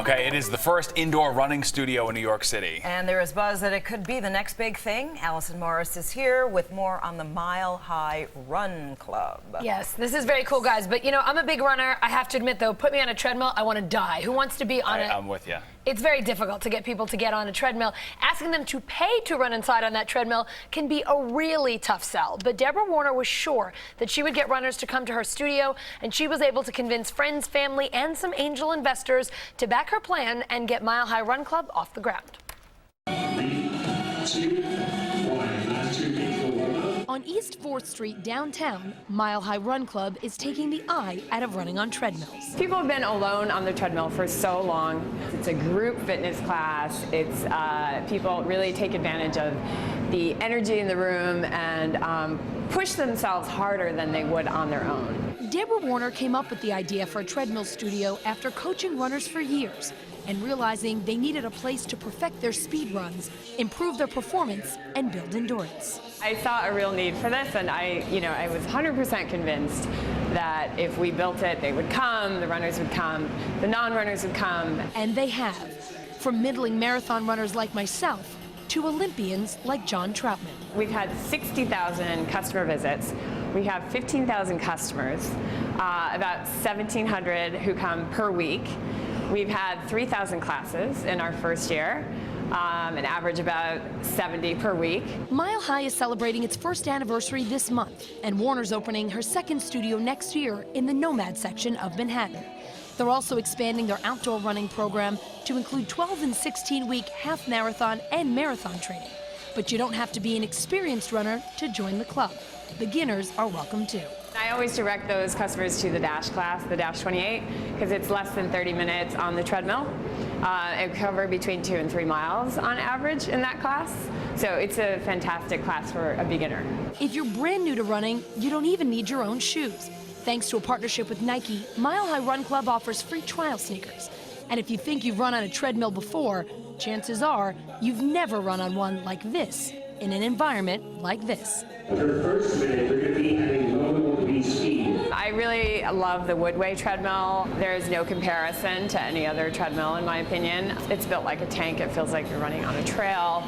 Okay, it is the first indoor running studio in New York City. And there is buzz that it could be the next big thing. Allison Morris is here with more on the Mile High Run Club. Yes, this is very cool, guys. But, you know, I'm a big runner. I have to admit, though, put me on a treadmill, I want to die. Who wants to be on it? I'm with you. It's very difficult to get people to get on a treadmill. Asking them to pay to run inside on that treadmill can be a really tough sell. But Debora Warner was sure that she would get runners to come to her studio, and she was able to convince friends, family, and some angel investors to back her plan and get Mile High Run Club off the ground. 3, 2, 1. Last 2 feet for warm-up. On East 4th Street downtown, Mile High Run Club is taking the eye out of running on treadmills. People have been alone on the treadmill for so long. It's a group fitness class. It's people really take advantage of the energy in the room and push themselves harder than they would on their own. Debora Warner came up with the idea for a treadmill studio after coaching runners for years and realizing they needed a place to perfect their speed runs, improve their performance, and build endurance. I saw a real need for this, and I was 100% convinced that if we built it, they would come, the runners would come, the non-runners would come. And they have, from middling marathon runners like myself to Olympians like John Troutman. We've had 60,000 customer visits. We have 15,000 customers, about 1,700 who come per week. We've had 3,000 classes in our first year, an average about 70 per week. Mile High is celebrating its first anniversary this month, and Warner's opening her second studio next year in the Nomad section of Manhattan. They're also expanding their outdoor running program to include 12 and 16-week half marathon and marathon training. But you don't have to be an experienced runner to join the club. Beginners are welcome too. I always direct those customers to the Dash class, the Dash 28, because it's less than 30 minutes on the treadmill. It covers between 2 and 3 miles on average in that class. So it's a fantastic class for a beginner. If you're brand new to running, you don't even need your own shoes. Thanks to a partnership with Nike, Mile High Run Club offers free trial sneakers. And if you think you've run on a treadmill before, chances are you've never run on one like this, in an environment like this. For the first minute, we're going to be having low speed. I really love the Woodway treadmill. There is no comparison to any other treadmill, in my opinion. It's built like a tank. It feels like you're running on a trail.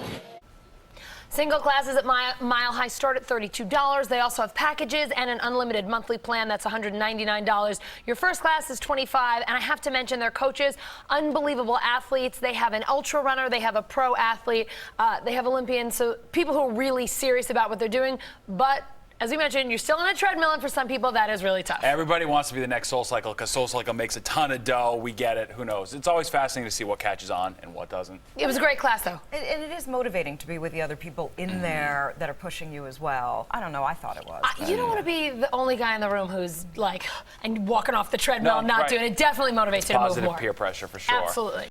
Single classes at Mile High start at $32. They also have packages and an unlimited monthly plan that's $199. Your first class is $25, and I have to mention their coaches, unbelievable athletes. They have an ultra runner, they have a pro athlete, they have Olympians, so people who are really serious about what they're doing. But as we mentioned, you're still on a treadmill, and for some people, that is really tough. Everybody wants to be the next SoulCycle because SoulCycle makes a ton of dough. We get it. Who knows? It's always fascinating to see what catches on and what doesn't. It was a great class, though. And it is motivating to be with the other people in there that are pushing you as well. I don't know. I thought it was. You don't want to be the only guy in the room who's like, and walking off the treadmill and not doing it. It definitely motivates you to move more. Positive peer pressure for sure. Absolutely.